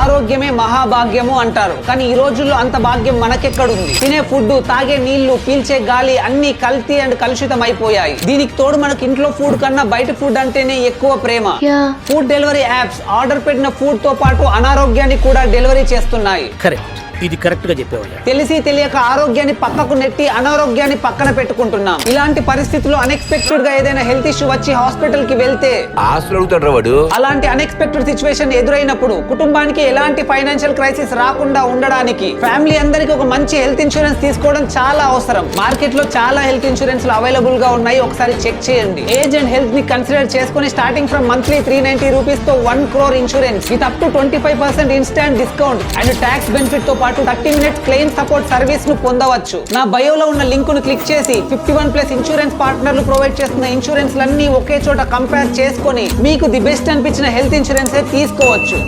ఆరోగ్యమే మహాభాగ్యము అంటారు. కానీ ఈ రోజుల్లో అంత భాగ్యం మనకెక్కడుంది? తినే ఫుడ్, తాగే నీళ్లు, పీల్చే గాలి అన్ని కల్తీ అండ్ కలుషితం అయిపోయాయి. దీనికి తోడు మనకు ఇంట్లో ఫుడ్ కన్నా బయట ఫుడ్ అంటేనే ఎక్కువ ప్రేమ. ఫుడ్ డెలివరీ యాప్స్ ఆర్డర్ పెట్టిన ఫుడ్ తో పాటు అనారోగ్యాన్ని కూడా డెలివరీ చేస్తున్నాయి. కరెక్ట్, ఇది కరెక్ట్ గా చెప్పేవా. తెలిసి తెలియక ఆరోగ్యాన్ని పక్కకు నెట్టి అనారోగ్యాన్ని పక్కన పెట్టుకుంటున్నాం. ఇలాంటి పరిస్థితుల్లో అన్ఎక్స్పెక్టెడ్ గా ఏదైనా హెల్త్ ఇష్యూ వచ్చి హాస్పిటల్ కి వెళ్తే అలాంటి అన్ఎక్స్పెక్టెడ్ సిచ్యువేషన్ ఎదురైనప్పుడు కుటుంబానికి ఎలాంటి ఫైనాన్షియల్ క్రైసిస్ రాకుండా ఉండడానికి ఫ్యామిలీ అందరికి ఒక మంచి హెల్త్ ఇన్సూరెన్స్ తీసుకోవడం చాలా అవసరం. మార్కెట్ లో చాలా హెల్త్ ఇన్సూరెన్స్ అవైలబుల్ గా ఉన్నాయి, ఒకసారి చెక్ చేయండి. ఏజ్ అండ్ హెల్త్ ని కన్సిడర్ చేసుకుని స్టార్టింగ్ ఫ్రమ్ మంత్లీ 390 రూపీస్ తో 1 crore insurance with up to 25% instant discount and tax benefit తో 30 మినిట్స్ క్లెయిమ్ సపోర్ట్ సర్వీస్ ను పొందవచ్చు. నా బయోలో ఉన్న లింక్ ను క్లిక్ చేసి 51+ ఇన్సూరెన్స్ పార్ట్నర్లు ప్రొవైడ్ చేస్తున్న ఇన్సూరెన్స్ లన్నీ ఒకే చోట కంపేర్ చేసుకొని మీకు ది బెస్ట్ అనిపించిన హెల్త్ ఇన్సూరెన్స్ తీసుకోవచ్చు.